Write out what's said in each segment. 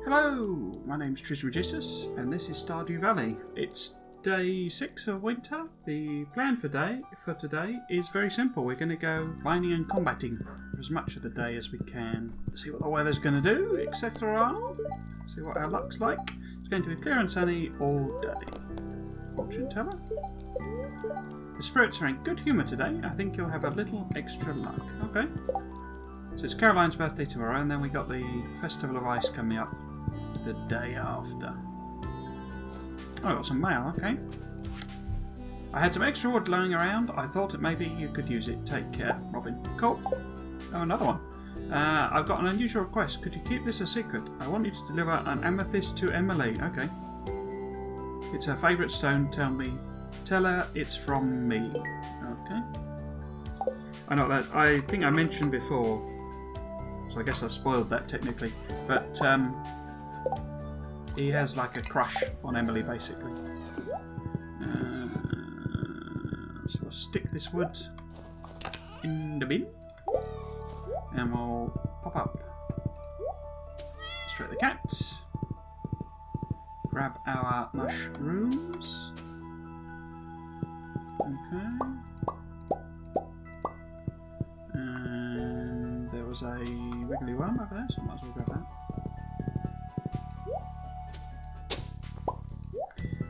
Hello, my name's Tuesday and this is Stardew Valley. It's day 6 of winter. The plan for today is very simple. We're going to go mining and combating for as much of the day as we can. See what the weather's going to do, etc. See what our luck's like. It's going to be clear and sunny all day. Fortune teller. The spirits are in good humour today. I think you'll have a little extra luck. Okay. So it's Caroline's birthday tomorrow, and then we got the Festival of Ice coming up the day after. Oh, I got some mail, okay. I had some extra wood lying around. I thought that maybe you could use it. Take care, Robin. Cool. Oh, another one. I've got an unusual request. Could you keep this a secret? I want you to deliver an amethyst to Emily. Okay. It's her favourite stone. Tell her it's from me. Okay. I know that. I think I mentioned before, so I guess I've spoiled that technically. But he has like a crush on Emily, basically. So we'll stick this wood in the bin, and we'll pop up straight the cat. Grab our mushrooms. Okay. And there was a wiggly worm over there, so I might as well grab that.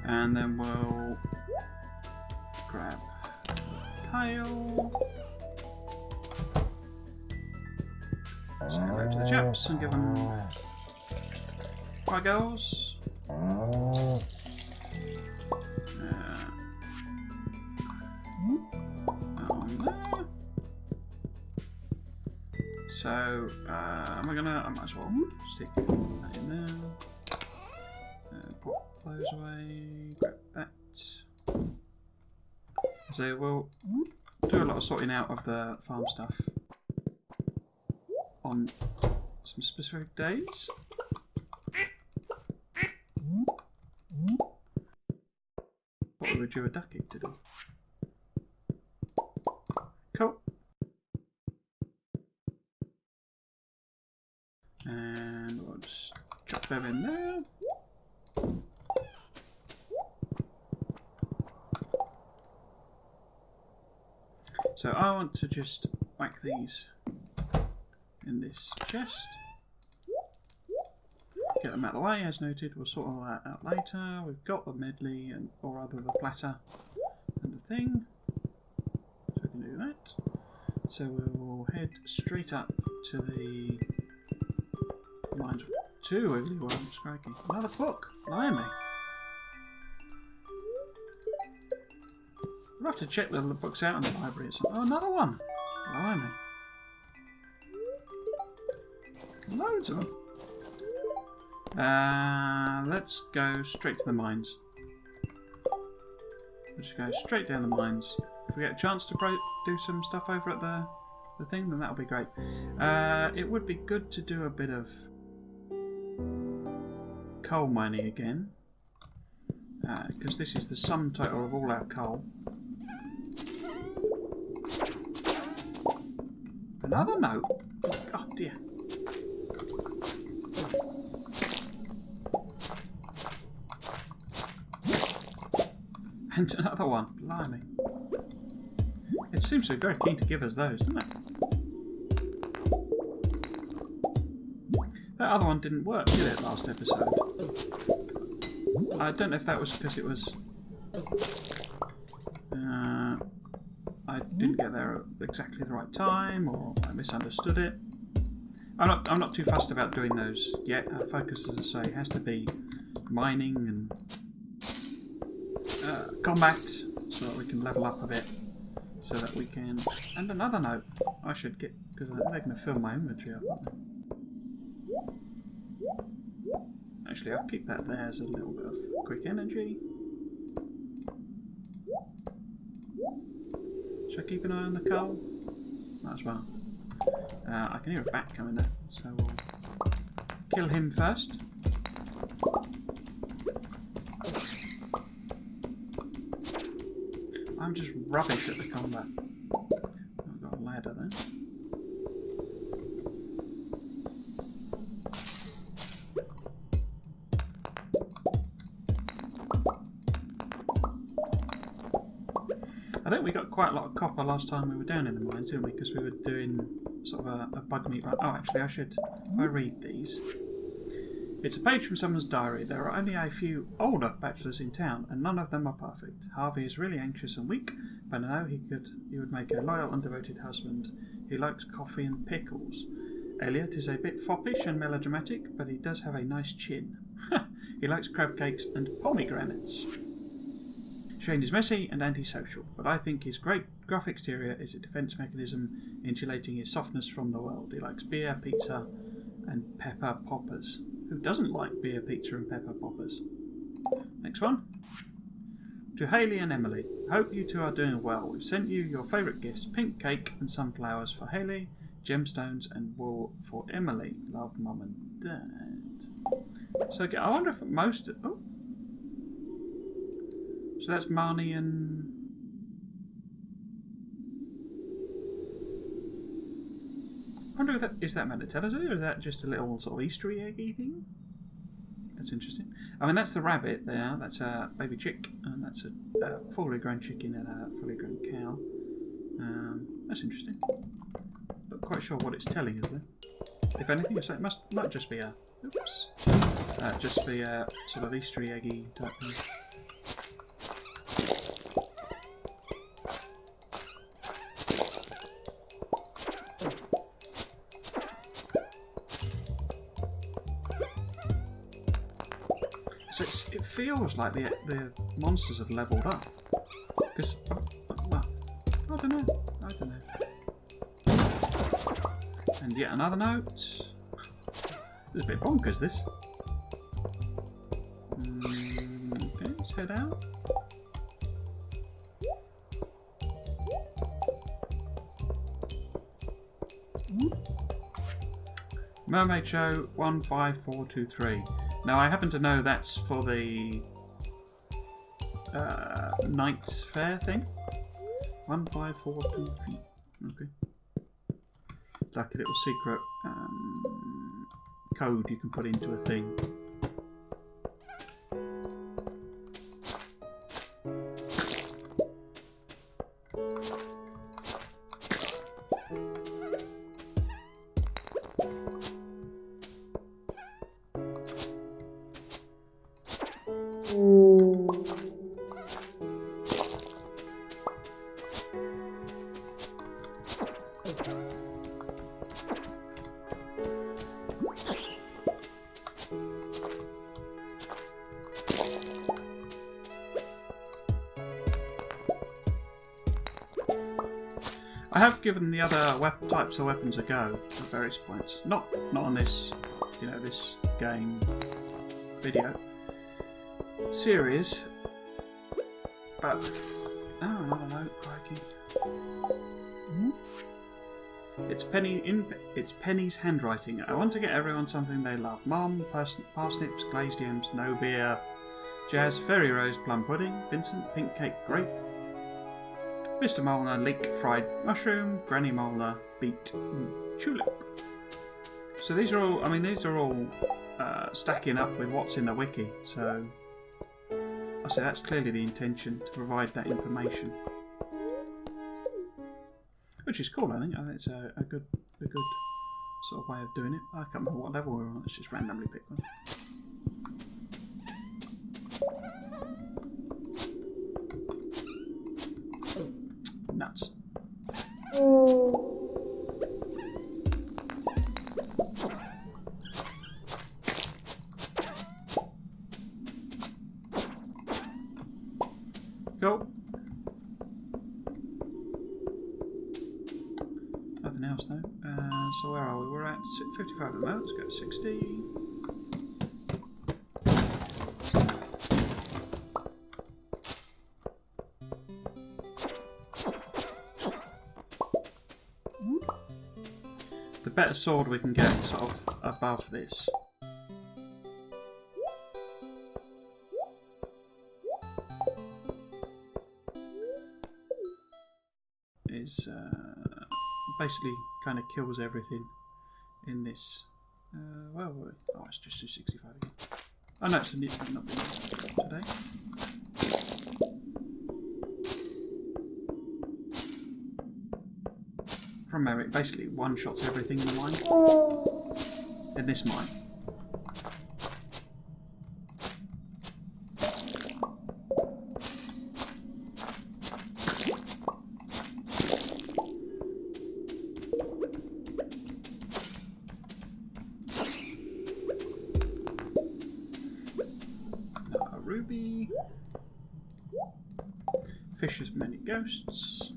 And then we'll grab a pail. Say hello to the chaps and give them girls. So, I might as well stick that in there. Pop those away, grab that. So we'll do a lot of sorting out of the farm stuff on some specific days. What would you a ducky to do? Cool. And we'll just chop them in there. So I want to just whack these in this chest. Get them out of the way, as noted. We'll sort all that out later. We've got the medley, or rather the platter and the thing. So we can do that. So we will head straight up to the mines. 2 wiggly worms, crikey. Another book, blimey. We'll have to check the books out in the library. Oh, another one! Blimey. Loads of them. Let's go straight to the mines. We'll just go straight down the mines. If we get a chance to do some stuff over at the thing, then that'll be great. It would be good to do a bit of coal mining again. Because this is the sum total of all our coal. Another note? Oh dear. And another one. Blimey. It seems to be very keen to give us those, doesn't it? That other one didn't work, did it, last episode? I don't know if that was because it was... I didn't get there at exactly the right time, or I misunderstood it. I'm not too fussed about doing those yet. Our focus, as I say, has to be mining and combat, so that we can level up a bit, so that we can... And another note I should get, because they're going to fill my inventory up, aren't they? Actually, I'll keep that there as a little bit of quick energy. Should I keep an eye on the coal? Might as well. I can hear a bat coming there, so we'll kill him first. I'm just rubbish at the combat. I've got a ladder there. I think we got quite a lot of copper last time we were down in the mines, didn't we? Because we were doing sort of a bug meat run. Oh, actually, if I read these. It's a page from someone's diary. There are only a few older bachelors in town, and none of them are perfect. Harvey is really anxious and weak, but I know he would make a loyal and devoted husband. He likes coffee and pickles. Elliot is a bit foppish and melodramatic, but he does have a nice chin. He likes crab cakes and pomegranates. Shane is messy and antisocial, but I think his great gruff exterior is a defence mechanism insulating his softness from the world. He likes beer, pizza, and pepper poppers. Who doesn't like beer, pizza, and pepper poppers? Next one. To Hayley and Emily. Hope you two are doing well. We've sent you your favourite gifts: pink cake and sunflowers for Hayley, gemstones and wool for Emily. Love, Mum and Dad. So I wonder if most... Oh. So that's Marnie and... I wonder if that, is that meant to tell us, or is that just a little sort of Easter eggy thing? That's interesting. I mean, that's the rabbit there. That's a baby chick, and that's a fully grown chicken and a fully grown cow. That's interesting. Not quite sure what it's telling us though. If anything, it might just be a... Oops. Just be a sort of Easter eggy type thing. So it feels like the monsters have levelled up. Because, well, I don't know. And yet another note. It's a bit bonkers, this. Okay, let's head out. Mermaid Show 15423. Now I happen to know that's for the night fair thing. 15423. Okay. Like a little secret code you can put into a thing. I have given the other types of weapons a go at various points. Not on this, this game video series. But another note, crikey. It's Penny's handwriting. I want to get everyone something they love. Mom, parsnips, glazed yams, no beer. Jazz, fairy rose, plum pudding. Vincent, pink cake, grape. Mr. Molnar, leek, fried mushroom. Granny Molnar, beet, tulip. So these are all stacking up with what's in the wiki. So I say that's clearly the intention, to provide that information, which is cool. I think it's a good sort of way of doing it. I can't remember what level we're on. Let's just randomly pick one. Nuts. Cool. Nothing else though. So where are we? We're at 55 at the moment. Let's go to 60. The better sword we can get sort of above this. Is basically kind of kills everything in this. Oh, it's just 265 again. Oh no, it's not been today. from memory, it basically one-shots everything in the mine. In this mine. A ruby. Fish as many ghosts.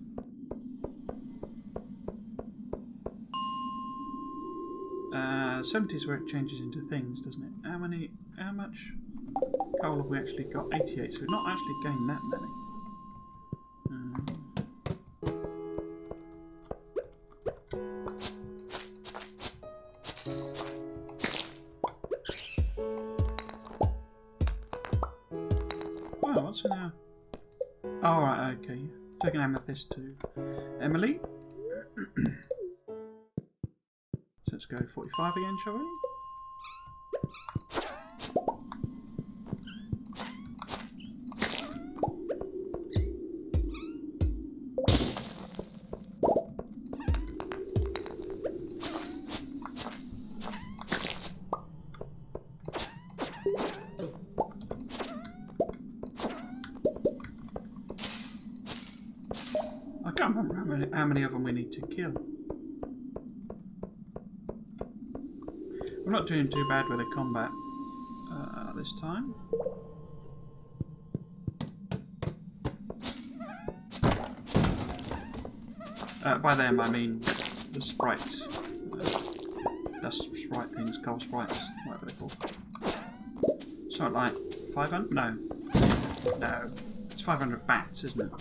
Uh, 70 is where it changes into things, doesn't it? How much coal have we actually got? 88, so we've not actually gained that many. Oh, what's in our... Oh, right, okay. Take an amethyst to Emily. So let's go 45 again, shall we? I can't remember how many of them we need to kill. We're not doing too bad with the combat this time. By them I mean the sprites. Dust sprite things, coal sprites, whatever they're called. Something like 500? No. No. It's 500 bats, isn't it?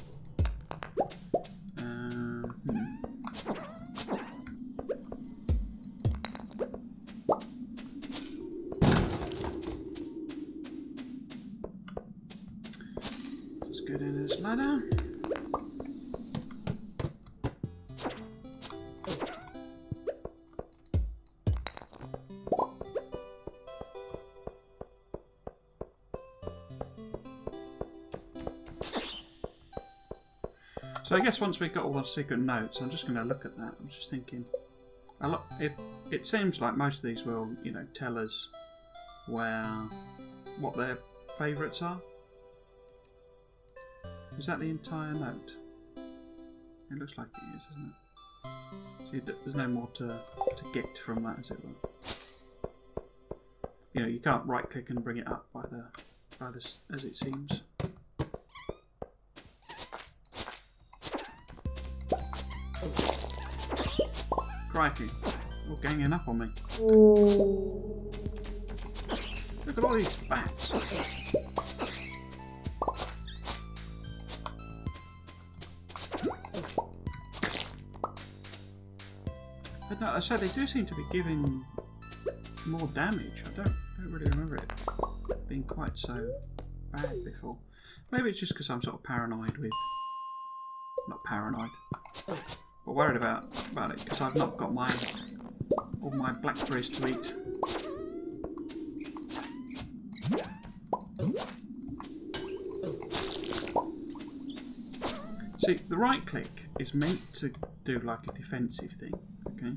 Let's go down this ladder. So I guess once we've got all the secret notes, I'm just going to look at that. I'm just thinking, it seems like most of these will, you know, tell us what their favourites are. Is that the entire note? It looks like it is, isn't it? See, there's no more to get from that, as it were. You know, you can't right-click and bring it up by this, as it seems. Crikey, all ganging up on me. Look at all these bats. But no, I said they do seem to be giving more damage. I don't really remember it being quite so bad before. Maybe it's just because I'm sort of paranoid with... Not paranoid. But worried about it because I've not got all my blackberries to eat. See, the right click is meant to do like a defensive thing. Okay,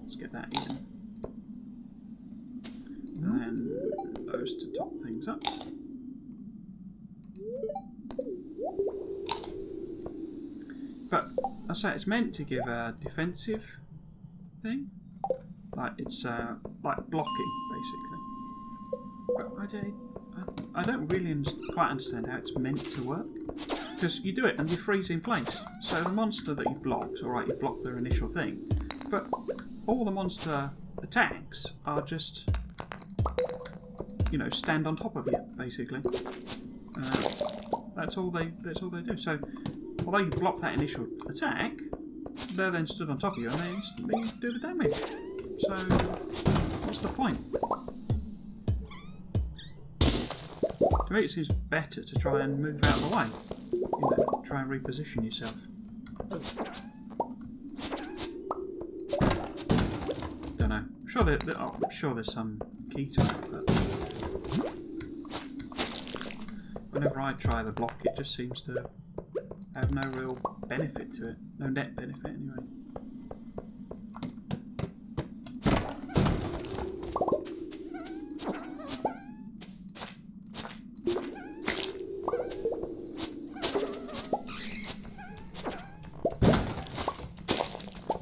let's get that in, and then those to top things up. But I say it's meant to give a defensive thing, like it's like blocking basically. But I don't really quite understand how it's meant to work, because you do it and you freeze in place. So the monster that you blocked, alright, you blocked their initial thing, but all the monster attacks are just, you know, stand on top of you basically. That's all they do. So although you block that initial attack, they're then stood on top of you and they instantly do the damage. So, what's the point? To me it seems better to try and move out of the way. You know, try and reposition yourself. Don't know. I'm sure there's some key to it, but whenever I try the block it just seems to have no real benefit to it. No net benefit anyway.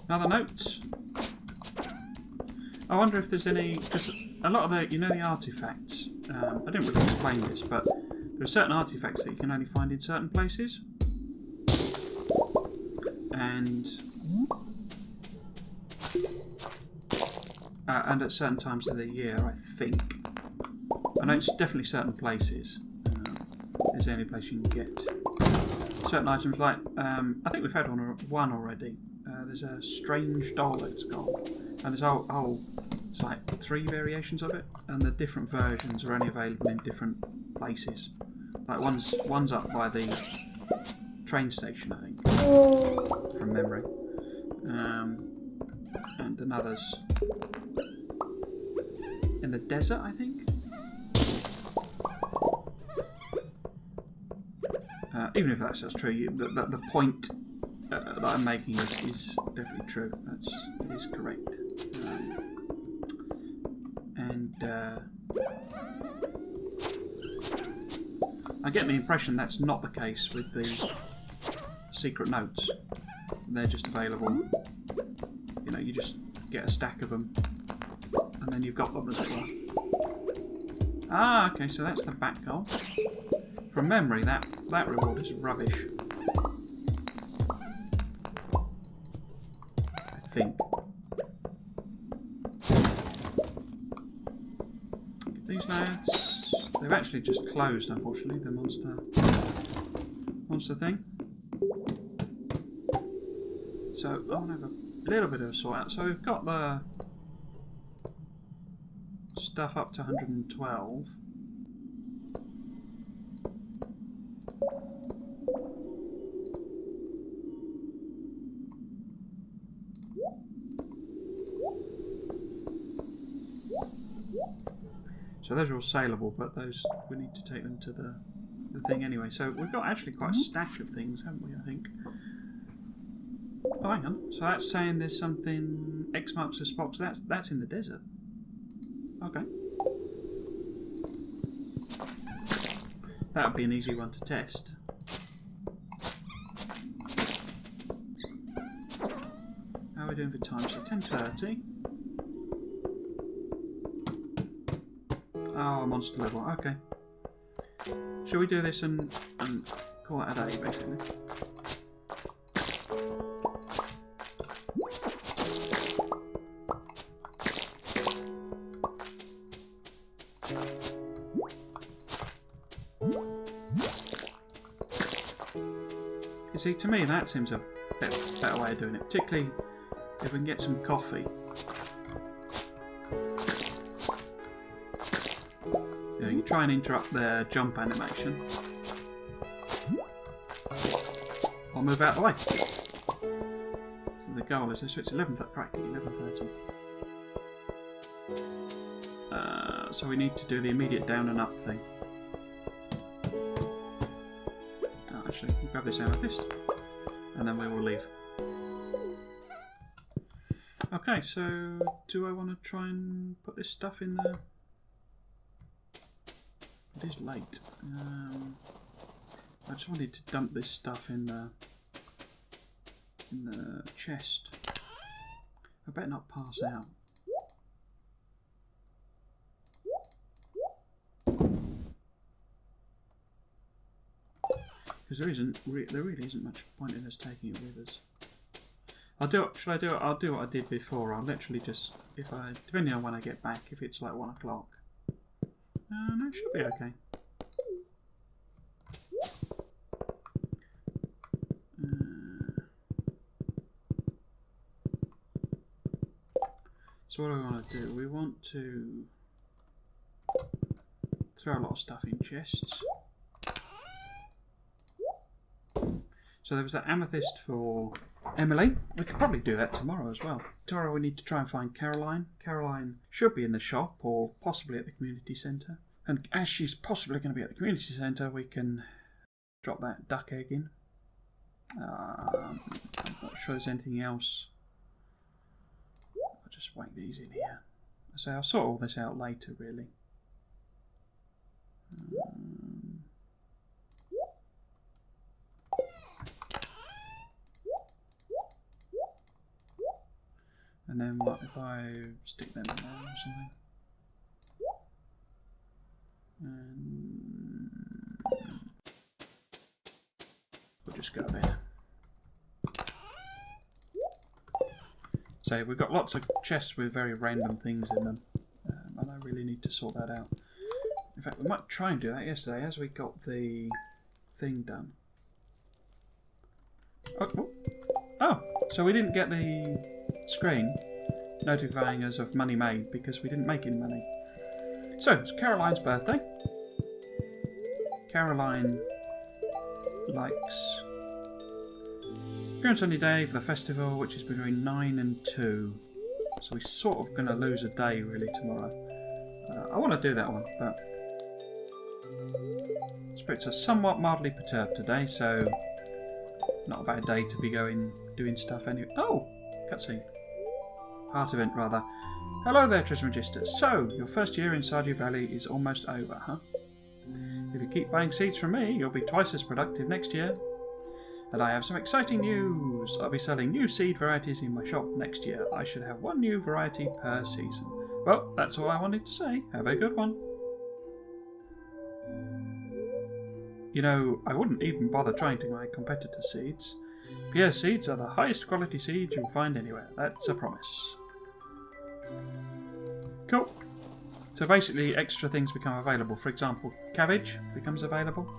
Another note. I wonder if there's any, because a lot of the, you know, the artifacts, I didn't really explain this, but there are certain artifacts that you can only find in certain places. And at certain times of the year, I think. I know it's definitely certain places. Is the only place you can get certain items, like, I think we've had one already. There's a strange doll it's called. And there's it's like 3 variations of it, and the different versions are only available in different places. Like one's up by the train station, I think, from memory, and another's in the desert, I think. Even if that's true, the point that I'm making is definitely true. It is correct. I get the impression that's not the case with the secret notes. They're just available. You know, you just get a stack of them, and then you've got them as well. Ah, okay, so that's the back goal. From memory, that reward is rubbish. I think. These lads, they've actually just closed, unfortunately, the monster thing. So I want to have a little bit of a sort out. So we've got the stuff up to 112. So those are all saleable, but those we need to take them to the thing anyway. So we've got actually quite a stack of things, haven't we, I think? Oh, hang on. So that's saying there's something X marks the spot. That's in the desert. Okay. That would be an easy one to test. How are we doing for time? So 10:30. Oh, monster level. Okay. Shall we do this and call it a day, basically? You see, to me, that seems a better way of doing it, particularly if we can get some coffee. You try and interrupt their jump animation. I'll move out of the way. So the goal is, so it's 11:30. So we need to do the immediate down and up thing. Oh, actually, we'll grab this amethyst, and then we will leave. Okay, so do I want to try and put this stuff in the... It is late. I just wanted to dump this stuff in the chest. I better not pass out. Because there really isn't much point in us taking it with us. I'll do what I did before. I'll literally just, depending on when I get back, if it's like 1 o'clock. No, it should be okay. So what do we want to do? We want to throw a lot of stuff in chests. So there was that amethyst for Emily. We could probably do that tomorrow as well. Tomorrow we need to try and find Caroline. Caroline should be in the shop or possibly at the community centre. And as she's possibly going to be at the community centre, we can drop that duck egg in. Not sure there's anything else. I'll just whack these in here. So I'll sort all this out later, really. And then what if I stick them in there or something? And we'll just go there. So we've got lots of chests with very random things in them, and I really need to sort that out. In fact, we might try and do that yesterday as we got the thing done. Oh, so we didn't get the screen notifying us of money made because we didn't make any money. So, it's Caroline's birthday. Caroline likes appearance on your day for the festival, which is between 9 and 2. So we're sort of going to lose a day really tomorrow. I want to do that one, but spirits are somewhat mildly perturbed today, so not a bad day to be doing stuff anyway. Oh, cutscene. Heart event rather. Hello there, Trismegistus. So, your first year in Stardew Valley is almost over, huh? If you keep buying seeds from me, you'll be twice as productive next year. And I have some exciting news. I'll be selling new seed varieties in my shop next year. I should have one new variety per season. Well, that's all I wanted to say. Have a good one. You know, I wouldn't even bother trying to buy competitor seeds. Pierre's seeds are the highest quality seeds you'll find anywhere. That's a promise. Cool. So basically extra things become available. For example, cabbage becomes available.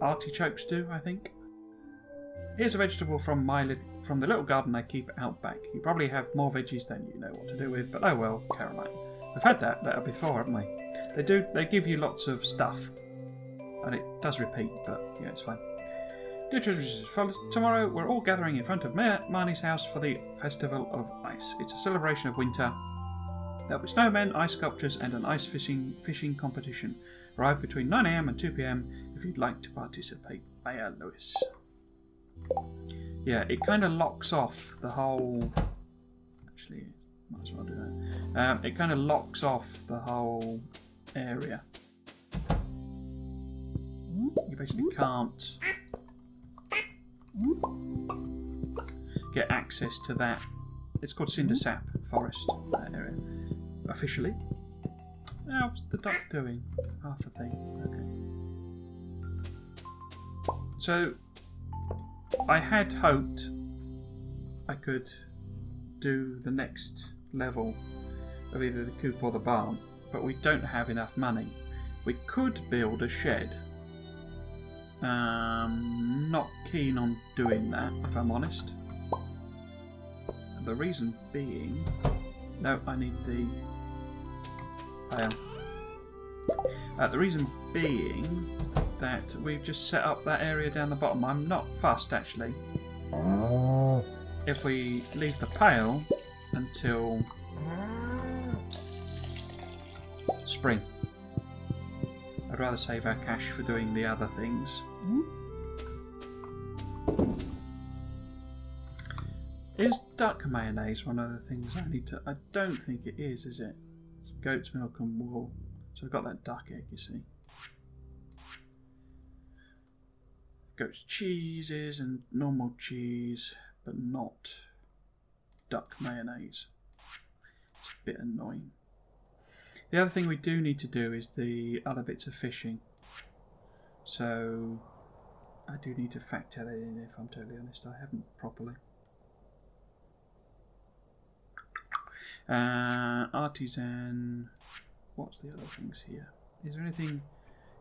Artichokes do, I think. Here's a vegetable from the little garden I keep out back. You probably have more veggies than you know what to do with, but oh well, Caroline. We've had that before, haven't we? They give you lots of stuff. And it does repeat, but yeah, it's fine. Dear Trismegistus, tomorrow we're all gathering in front of Mayor Marnie's house for the Festival of Ice. It's a celebration of winter. There'll be snowmen, ice sculptures, and an ice fishing competition. Arrive between 9 AM and 2 PM if you'd like to participate. Mayor Lewis. Yeah, it kind of locks off the whole... Actually, might as well do that. It kind of locks off the whole area. You basically can't get access to that. It's called Cinder Sap Forest, that area. Officially. How's the duck doing? Half a thing. Okay. So, I had hoped I could do the next level of either the coop or the barn, but we don't have enough money. We could build a shed. Not keen on doing that, if I'm honest. The reason being... No, I need the pail. The reason being that we've just set up that area down the bottom. I'm not fussed, actually. If we leave the pail until spring. I'd rather save our cash for doing the other things. Is duck mayonnaise one of the things I need to... I don't think it is it? It's goat's milk and wool. So I've got that duck egg, you see. Goat's cheeses and normal cheese, but not duck mayonnaise. It's a bit annoying. The other thing we do need to do is the other bits of fishing. So I do need to factor that in, if I'm totally honest. I haven't properly. Artisan. What's the other things here? Is there anything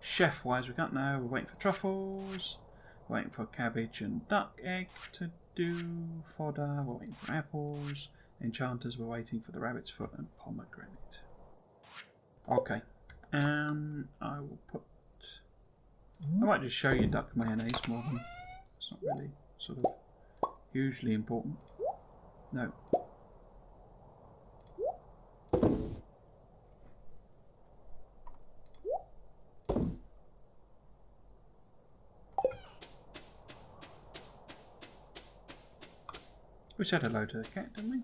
chef-wise we can't know? We're waiting for truffles. We're waiting for cabbage and duck egg to do fodder. We're waiting for apples. Enchanters, we're waiting for the rabbit's foot and pomegranate. Okay. I will put... I might just show you duck mayonnaise more than... It's not really sort of hugely important. No. We said hello to the cat, didn't we?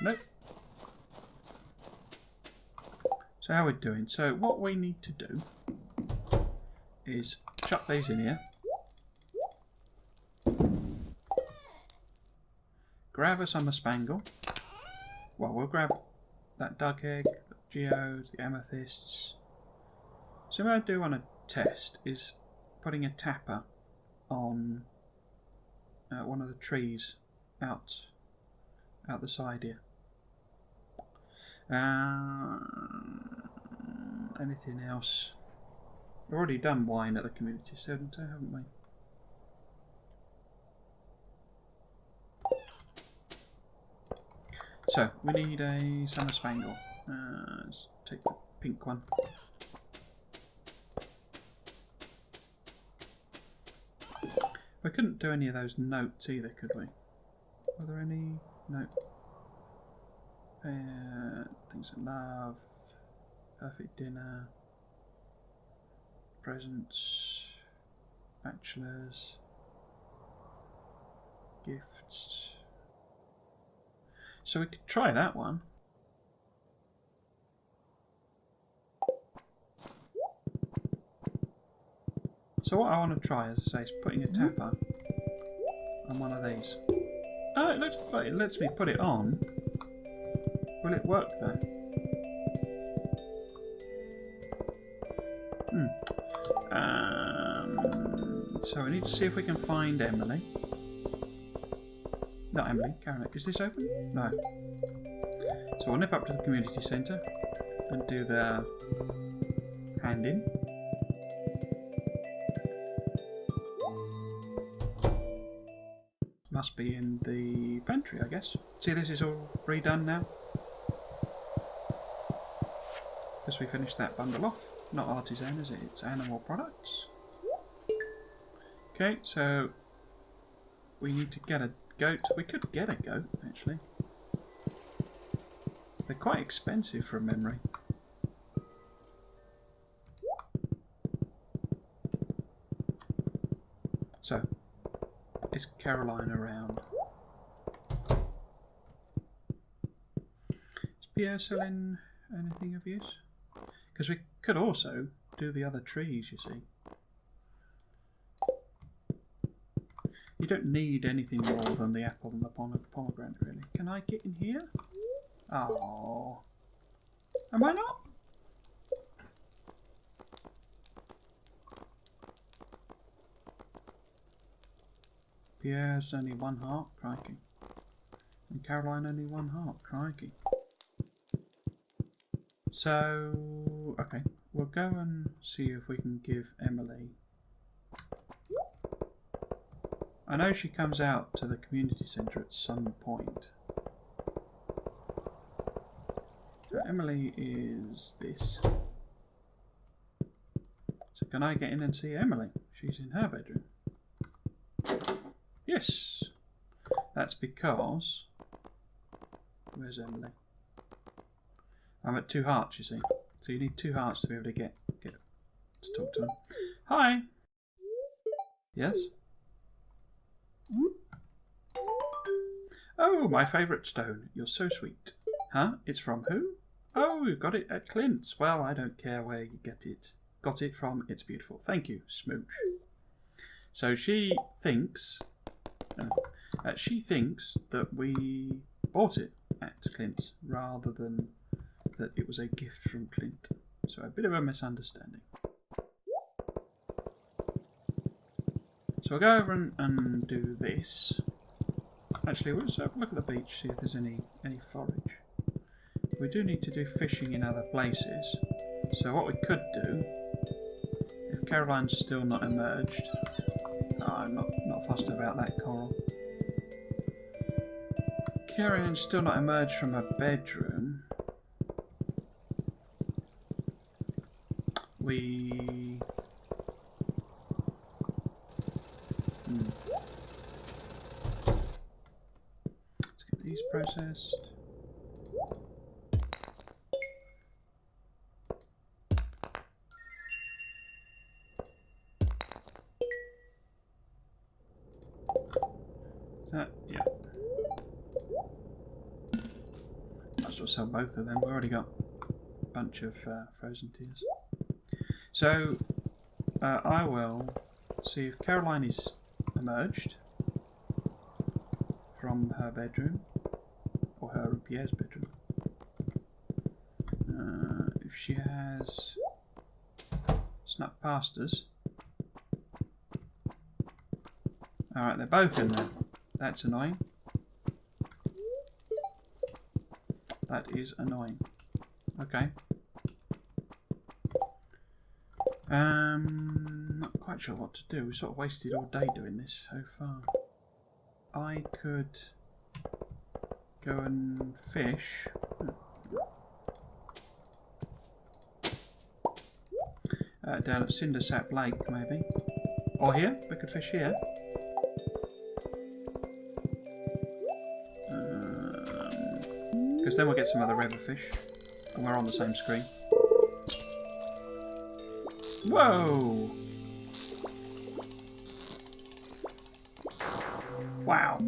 Nope. So how are we doing? So what we need to do is chuck these in here. Grab a summer spangle. Well, we'll grab that duck egg, the geodes, the amethysts. So what I do on a test is putting a tapper on one of the trees out the side here. Anything else? We've already done wine at the community centre, haven't we? So, we need a summer spangle. Let's take the pink one. We couldn't do any of those notes either, could we? Were there any? No. Things in love, perfect dinner, presents, bachelors, gifts. So we could try that one. So what I want to try, as I say, is putting a tapper on one of these. Oh, it looks like it lets me put it on. Will it work though? So we need to see if we can find Emily. Not Emily, Caroline. Is this open? No. So we'll nip up to the community centre and do the hand in. Must be in the pantry, I guess. See, this is all redone now. Because we finished that bundle off. Not artisan, is it? It's animal products. Okay, so we need to get a goat. We could get a goat, actually. They're quite expensive from memory. So, is Caroline around? Is Pierre selling anything of use? Because we could also do the other trees, you see. You don't need anything more than the apple and the pomegranate, really. Can I get in here? Oh. Am I not? Pierre's only 1 heart, crikey. And Caroline only 1 heart, crikey. So, okay, we'll go and see if we can give Emily. I know she comes out to the community centre at some point. So Emily is this. So can I get in and see Emily? She's in her bedroom. Yes! That's because... Where's Emily? I'm at 2 hearts, you see. So you need 2 hearts to be able to get to talk to them. Hi! Yes? Oh, my favourite stone. You're so sweet. Huh? It's from who? Oh, you got it at Clint's. Well, I don't care where you get it. Got it from. It's beautiful. Thank you, Smooch. So she thinks that we bought it at Clint's rather than that it was a gift from Clint. So a bit of a misunderstanding. So we'll go over and do this. Actually, let's have a look at the beach, see if there's any forage. We do need to do fishing in other places. So what we could do, if Caroline's still not emerged, I'm not fussed about that coral. Caroline's still not emerged from her bedroom. We... Let's get these processed. Is that... yeah. as well sell both of them. We've already got a bunch of frozen tears. So I will see if Caroline is emerged from her bedroom, or her and Pierre's bedroom. If she has snuck past us. Alright, they're both in there. That's annoying. That is annoying. Okay. Not quite sure what to do. We sort of wasted all day doing this so far. I could go and fish. Down at Cindersap Lake, maybe. Or here. We could fish here. Because then we'll get some other river fish. And we're on the same screen. Whoa! Wow.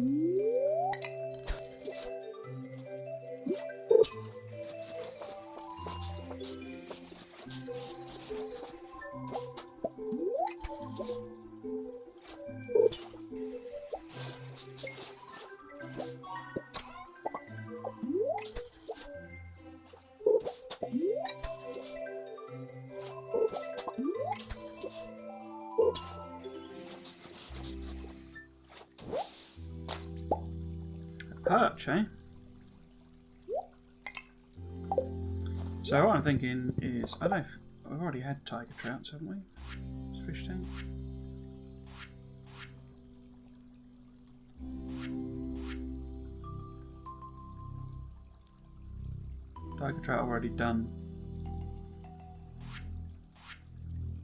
Perch, eh? So what I'm thinking is, I don't know if we've already had tiger trouts, haven't we? This fish tank. Tiger trout already done.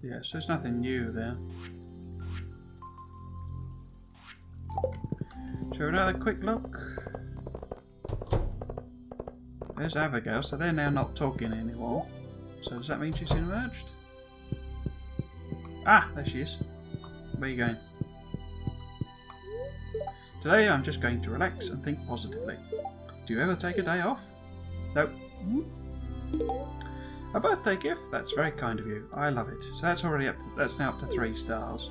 Yeah, so there's nothing new there. So another quick look. There's Abigail, so they're now not talking anymore. So does that mean she's emerged? Ah, there she is. Where are you going? Today I'm just going to relax and think positively. Do you ever take a day off? Nope. A birthday gift? That's very kind of you. I love it. So that's already up to, that's now up to 3 stars.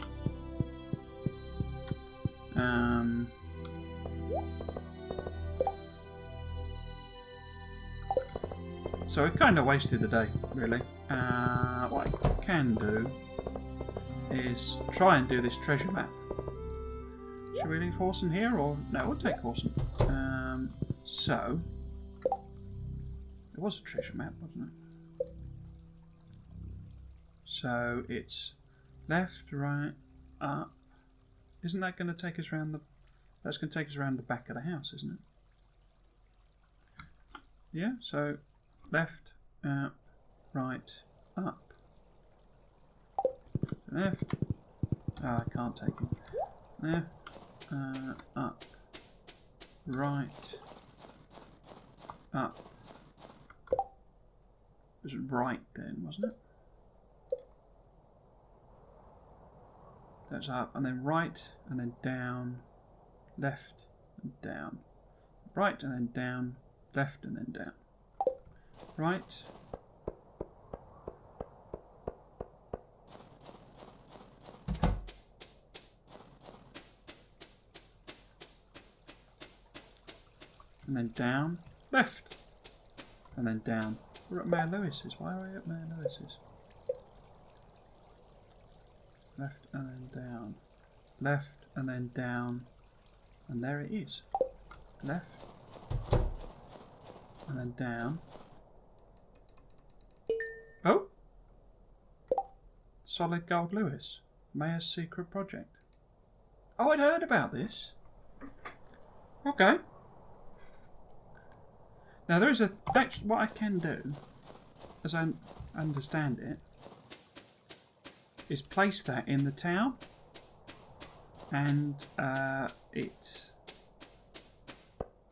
So we kind of wasted the day, really. What I can do is try and do this treasure map. Should we leave Horson here, or no? We'll take Horson. So it was a treasure map, wasn't it? So it's left, right, up. Isn't that going to take us around the? That's going to take us around the back of the house, isn't it? Yeah. So. Left, up, right, up. Left. Oh, I can't take it. Left, up, right, up. It was right then, wasn't it? That's up, and then right, and then down, left, and down. Right, and then down, left, and then down. Right. And then down, left. And then down. We're at Mayor Lewis's. Why are we at Mayor Lewis's? Left and then down. Left and then down. And there it is. Left. And then down. Oh! Solid Gold Lewis. Mayor's secret project. Oh, I'd heard about this. Okay. Now there is a... What I can do, as I understand it, is place that in the town. And it...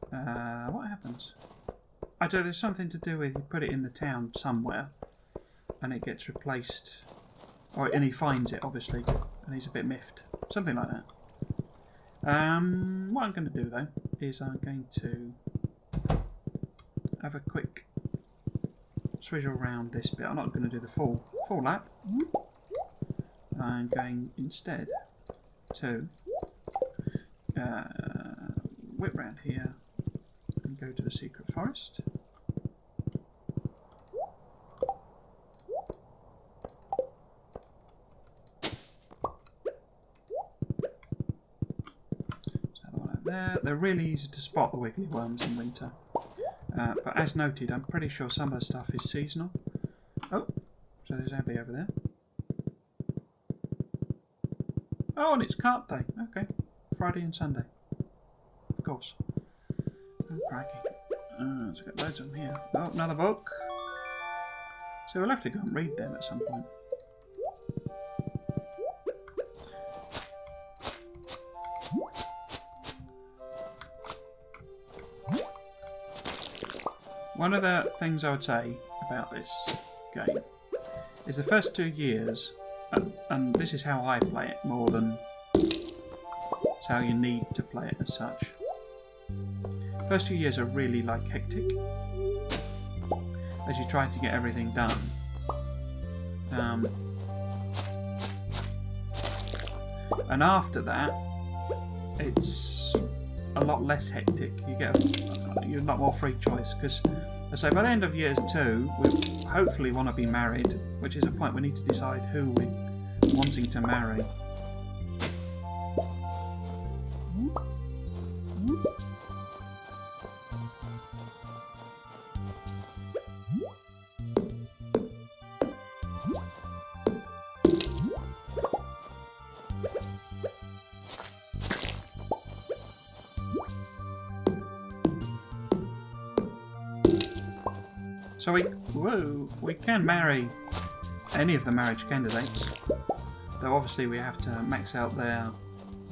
what happens? I don't know, there's something to do with you put it in the town somewhere. And it gets replaced, and he finds it obviously, and he's a bit miffed, something like that. What I'm going to do though is I'm going to have a quick swizzle around this bit. I'm not going to do the full lap. I'm going instead to whip round here and go to the secret forest. They're really easy to spot, the wiggly worms, in winter. But as noted, I'm pretty sure some of the stuff is seasonal. Oh, so there's Abby over there. Oh, and it's cart day. Okay, Friday and Sunday. Of course. Oh, crikey. Let's get loads of them here. Oh, another book. So we'll have to go and read them at some point. One of the things I would say about this game is the first 2 years, and this is how I play it more than it's how you need to play it as such. First 2 years are really like hectic as you try to get everything done. And after that, it's a lot less hectic. You're a lot more free choice, because I say by the end of year 2 we hopefully want to be married, which is a point we need to decide who we're wanting to marry. So we can marry any of the marriage candidates, though obviously we have to max out the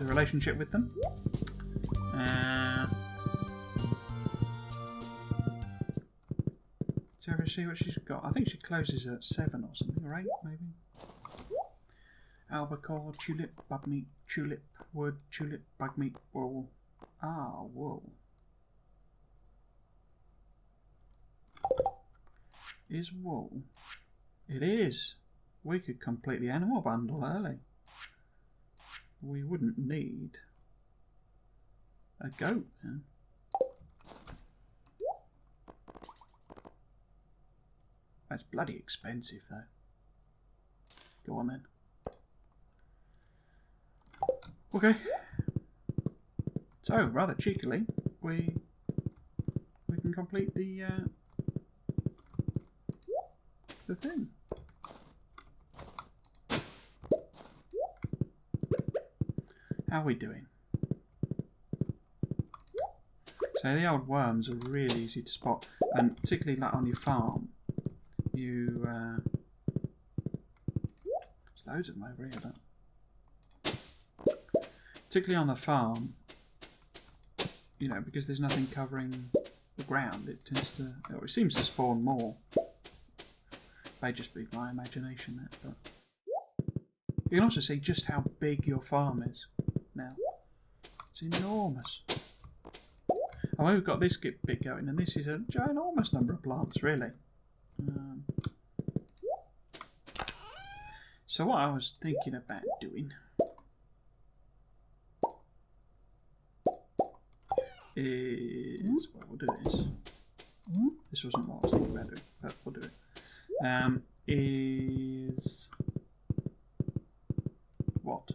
relationship with them. Do you ever see what she's got? I think she closes at 7 or something, or 8 maybe. Albacore, tulip, bugmeat, tulip, wood, tulip, bugmeat, wool. Ah, wool. Is wool? It is. We could complete the animal bundle early. We wouldn't need a goat then. That's bloody expensive though. Go on then. Okay. So rather cheekily, we can complete the thing. How are we doing? So the old worms are really easy to spot, and particularly like on your farm, you there's loads of them over here. Look. Particularly on the farm, you know, because there's nothing covering the ground, it tends to, or it seems to spawn more. May just be my imagination there, but you can also see just how big your farm is now. It's enormous. And we've got this bit going, and this is a ginormous number of plants, really. So what I was thinking about doing is, what we'll do is, this wasn't what I was thinking about doing, but we'll do it. Is what?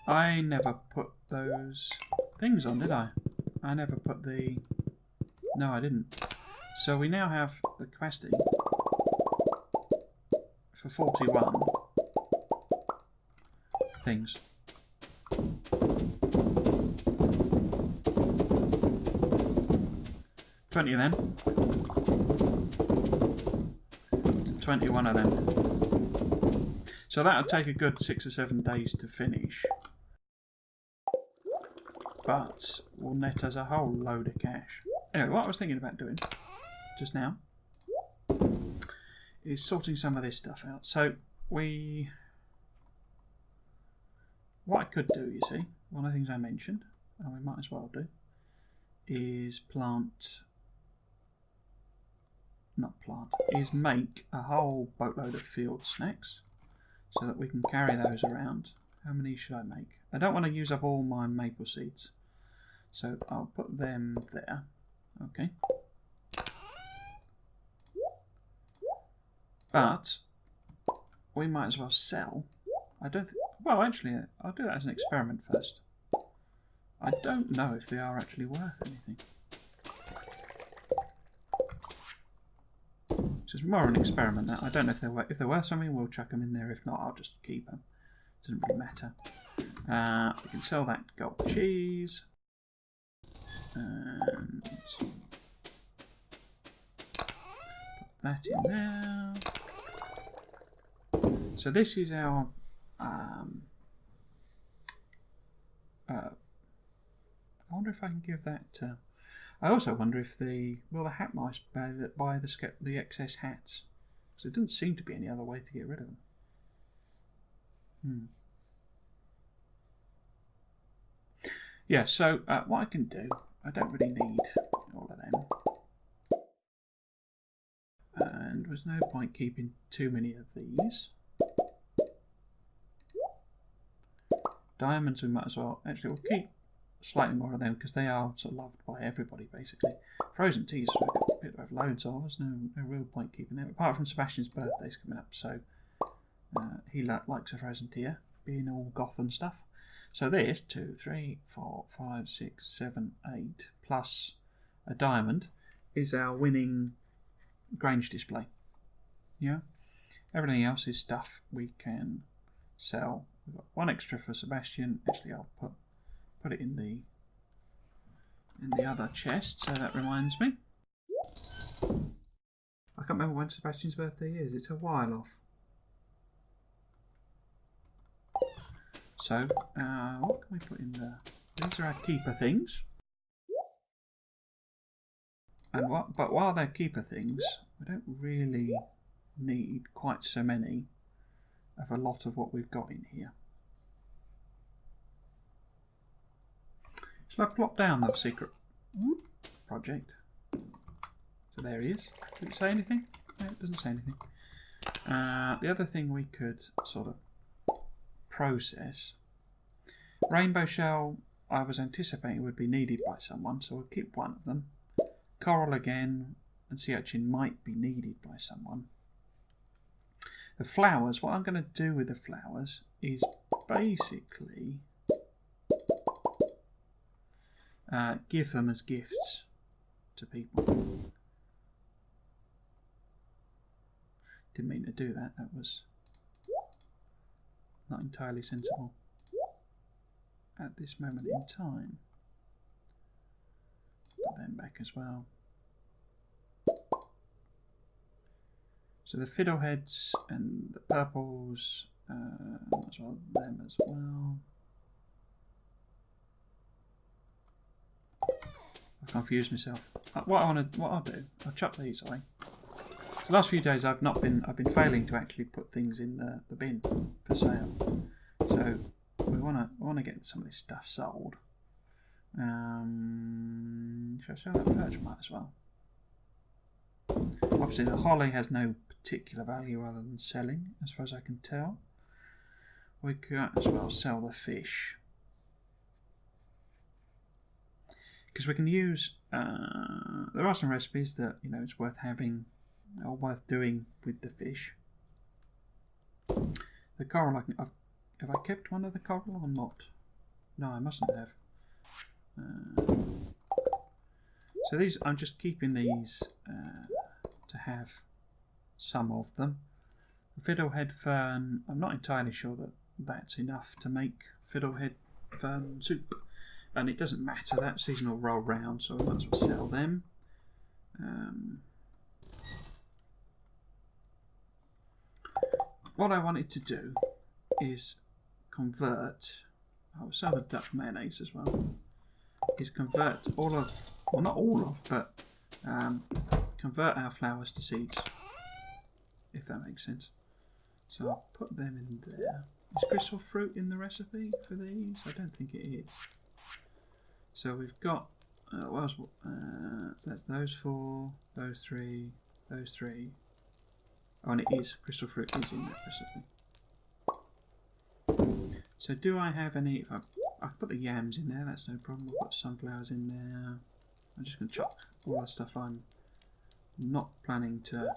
I never put those things on, did I? I never put the... No, I didn't. So we now have the capacity for 41 things. $20 of them. 21 of them. So that'll take a good 6 or 7 days to finish. But will net us a whole load of cash. Anyway, what I was thinking about doing just now is sorting some of this stuff out. So what I could do, you see, one of the things I mentioned, and we might as well do, is plant is make a whole boatload of field snacks so that we can carry those around. How many should I make? I don't want to use up all my maple seeds, so I'll put them there. Okay. But we might as well sell. Well, actually, I'll do that as an experiment first. I don't know if they are actually worth anything. So it's more an experiment now. I don't know if they're worth something. We'll chuck them in there. If not, I'll just keep them. Doesn't really matter. We can sell that gold cheese. And put that in there. So this is our I wonder if I can give that. I also wonder if the hat mice buy the excess hats, because there doesn't seem to be any other way to get rid of them. Yeah. So what I can do, I don't really need all of them, and there's no point keeping too many of these. Diamonds we might as well. Actually, we'll keep slightly more of them because they are sort of loved by everybody basically. Frozen teas we have loads of. There's no real point keeping them apart from Sebastian's birthday's coming up, so he likes a frozen tea, being all goth and stuff. So this 2, 3, 4, 5, 6, 7, 8 plus a diamond is our winning Grange display. Yeah. Everything else is stuff we can sell. We've got one extra for Sebastian. Actually, I'll put it in the other chest. So that reminds me. I can't remember when Sebastian's birthday is. It's a while off. So what can we put in there? These are our keeper things. But while they're keeper things, we don't really need quite so many of a lot of what we've got in here. Shall I plop down the secret project? So there he is. Did it say anything? No, it doesn't say anything. The other thing we could sort of process. Rainbow shell, I was anticipating would be needed by someone, so we'll keep one of them. Coral again, and sea urchin might be needed by someone. The flowers, what I'm going to do with the flowers is basically give them as gifts to people. Didn't mean to do that, that was not entirely sensible at this moment in time. Put them back as well. So the fiddleheads and the purples, as well them as well. I've confused myself. What I'll do, I'll chuck these away. The last few days I've been failing to actually put things in the bin for sale. So we wanna get some of this stuff sold. Should I sell that perch? Might as well. Obviously the holly has no particular value other than selling, as far as I can tell. We could as well sell the fish, because we can use. There are some recipes that it's worth having or worth doing with the fish. The coral, have I kept one of the coral or not? No, I mustn't have. So these, I'm just keeping these to have some of them. The fiddlehead fern, I'm not entirely sure that that's enough to make fiddlehead fern soup, and it doesn't matter, that season will roll round, so we might as well sell them. What I wanted to do is convert, I'll sell the duck mayonnaise as well, is convert all of, well not all of, but convert our flowers to seeds, if that makes sense. So I'll put them in there. Is crystal fruit in the recipe for these? I don't think it is. So we've got, so that's those 4, those 3, Those three. Oh, and it is, crystal fruit is in that recipe. So do I have any, I put the yams in there, that's no problem. I've got sunflowers in there. I'm just going to chuck all the stuff I'm not planning to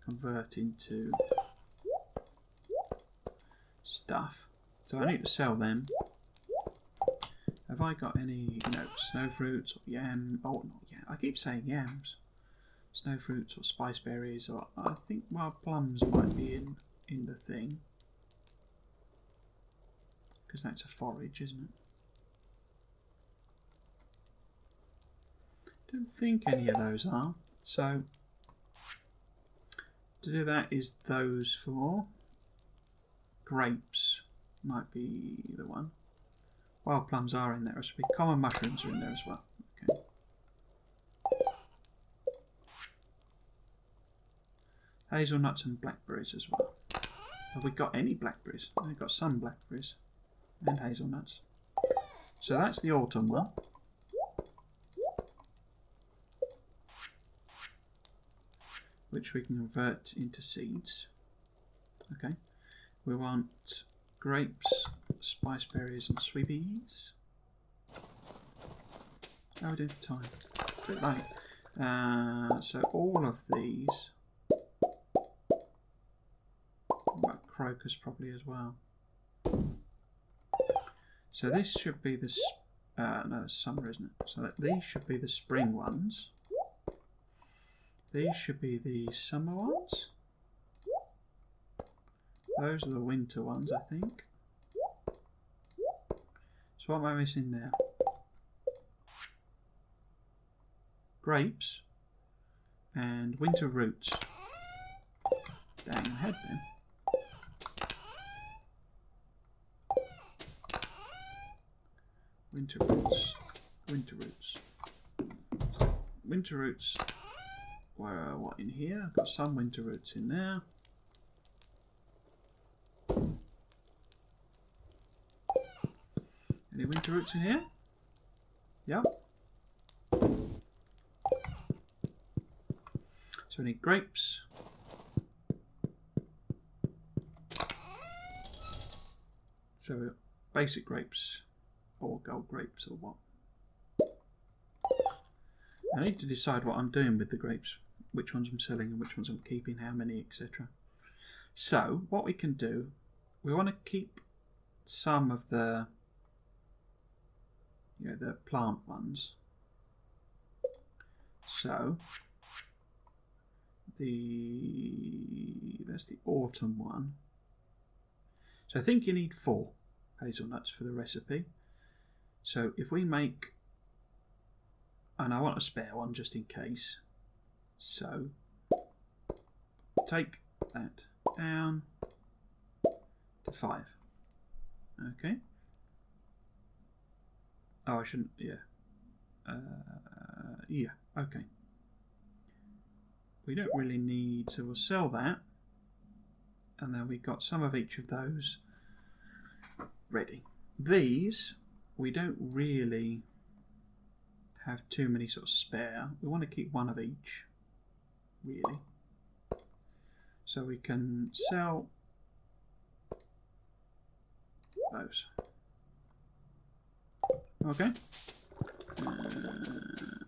convert into stuff. So I need to sell them. Have I got any, snow fruits or yam? Oh, not yam. I keep saying yams. Snow fruits or spice berries, or I think wild plums might be in the thing. Because that's a forage, isn't it? Don't think any of those are. So to do that is those four. Grapes might be the one. Wild plums are in there recipe. Common mushrooms are in there as well. Okay. Hazelnuts and blackberries as well. Have we got any blackberries? We've got some blackberries and hazelnuts. So that's the autumn one. Which we can convert into seeds. Okay. We want grapes, spice berries and sweet peas. How are we doing for time? A bit late. So all of these. What about crocus probably as well. So this should be the no, it's summer, isn't it? So these should be the spring ones. These should be the summer ones. Those are the winter ones, I think. So what am I missing there? Grapes and winter roots. Dang, I had them. Winter roots. Winter roots. Winter roots. What in here? I've got some winter roots in there. Any winter roots in here? Yep. So we need grapes. So basic grapes. Or gold grapes or what. I need to decide what I'm doing with the grapes. Which ones I'm selling and which ones I'm keeping, how many, etc. So what we can do, we want to keep some of the the plant ones. So that's the autumn one. So I think you need 4 hazelnuts for the recipe. So if we make, and I want a spare one just in case. So take that down to 5. Okay. Oh, I shouldn't. Yeah. Yeah. Okay. We don't really need, so we'll sell that, and then we've got some of each of those ready. These we don't really have too many sort of spare. We want to keep one of each, really. So we can sell those. Okay.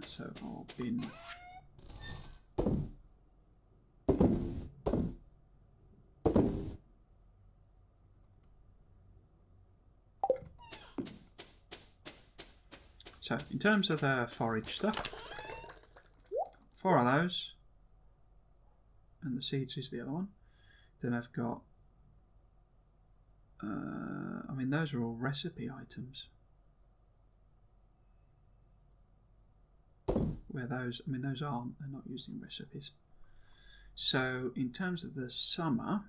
So I'll bin. So in terms of the forage stuff, 4 of those, and the seeds is the other one. Then I've got, I mean those are all recipe items. Where those, I mean those aren't, they're not used in recipes. So in terms of the summer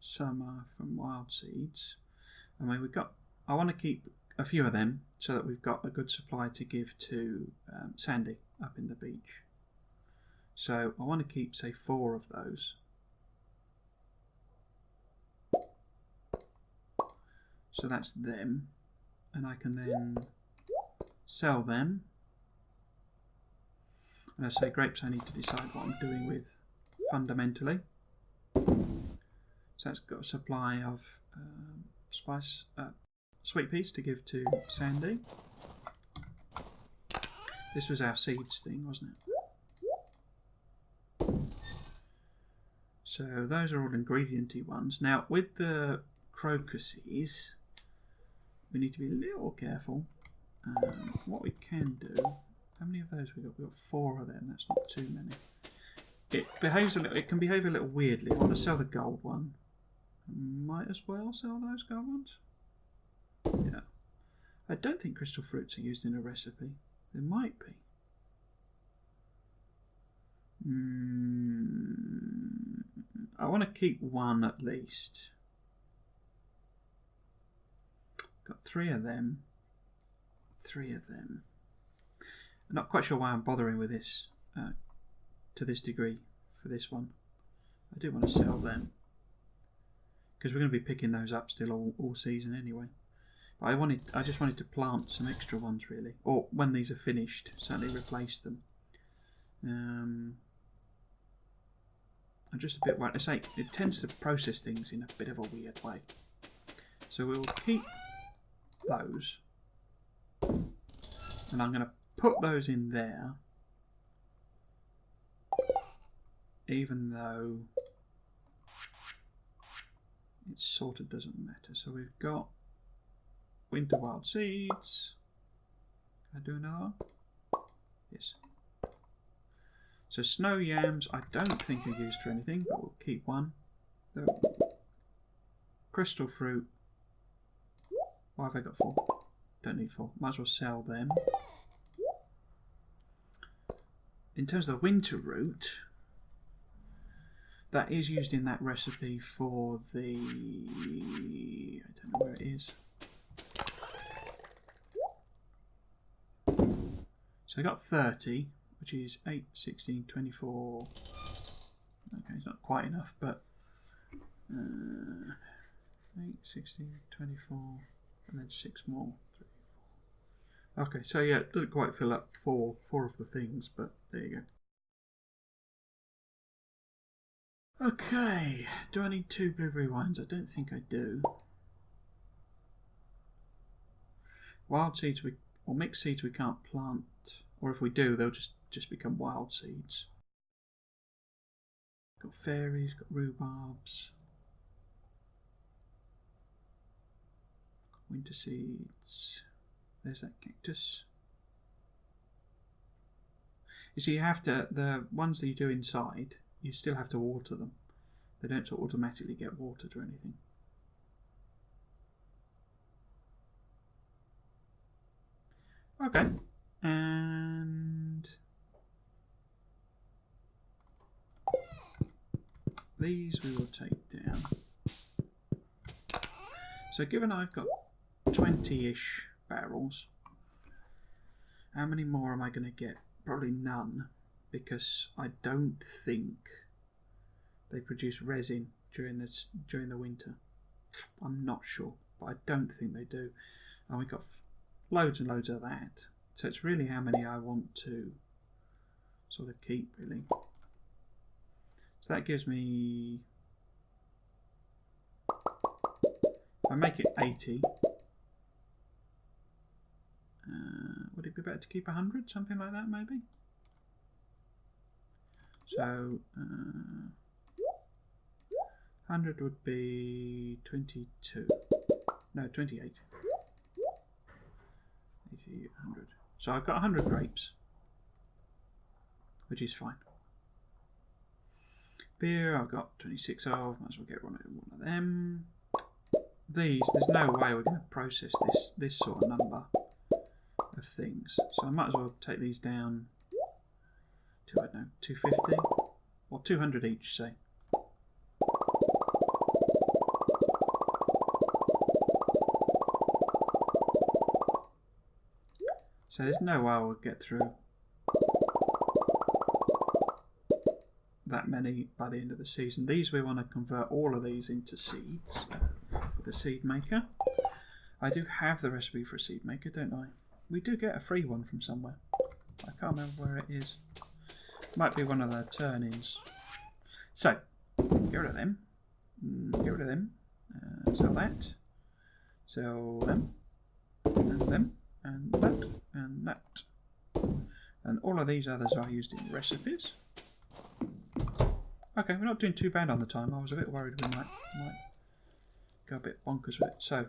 from wild seeds, I mean I want to keep a few of them so that we've got a good supply to give to Sandy up in the beach. So I want to keep, say, 4 of those. So that's them, and I can then sell them And I say grapes, I need to decide what I'm doing with fundamentally. So it's got a supply of sweet peas to give to Sandy. This was our seeds thing, wasn't it? So those are all ingredient-y ones. Now with the crocuses, we need to be a little careful. What we can do, how many of those we got? We've got 4 of them, that's not too many. It behaves a little, it can behave a little weirdly. I want to sell the gold one. Might as well sell those gold ones. Yeah. I don't think crystal fruits are used in a recipe. There might be. I want to keep one at least. Got 3 of them. 3 of them. I'm not quite sure why I'm bothering with this to this degree for this one. I do want to sell them because we're going to be picking those up still all season anyway. But I just wanted to plant some extra ones really, or when these are finished, certainly replace them. I'm just a bit worried. I say it tends to process things in a bit of a weird way, so we'll keep those, and I'm going to put those in there, even though it sort of doesn't matter. So we've got winter wild seeds. Can I do another one? Yes. So snow yams I don't think are used for anything, but we'll keep one. The crystal fruit, why have I got 4? Don't need 4. Might as well sell them. In terms of the winter root, that is used in that recipe for the... I don't know where it is. So I got 30, which is 8, 16, 24. Okay, it's not quite enough, but 8, 16, 24, and then 6 more. 3, 4. Okay, so yeah, it doesn't quite fill up four of the things, but there you go. Okay, do I need 2 blueberry wines? I don't think I do. Wild seeds or mixed seeds we can't plant, or if we do, they'll just become wild seeds. Got fairies, got rhubarbs, winter seeds. There's that cactus. You see, you have to, the ones that you do inside, you still have to water them. They don't sort of automatically get watered or anything. Okay, and these we will take down. So given I've got 20-ish barrels, how many more am I going to get? Probably none, because I don't think they produce resin during the winter. I'm not sure, but I don't think they do. And we've got loads and loads of that. So it's really how many I want to sort of keep, really. So that gives me... If I make it 80, would it be better to keep 100? Something like that, maybe? So, 100 would be 22. No, 28. 80, 100. So I've got 100 grapes, which is fine. Beer, I've got 26 of. Might as well get one of them. These, there's no way we're going to process this sort of number of things. So I might as well take these down to, I don't know, 250 or 200 each, say. So there's no way we'll get through that many by the end of the season. These, we want to convert all of these into seeds with the seed maker. I do have the recipe for a seed maker, don't I? We do get a free one from somewhere. I can't remember where it is. Might be one of the turn-ins. So, get rid of them. Get rid of them. Sell that. Sell them. And them. And that. And that. And all of these others are used in recipes. Okay, we're not doing too bad on the time. I was a bit worried we might go a bit bonkers with it. So,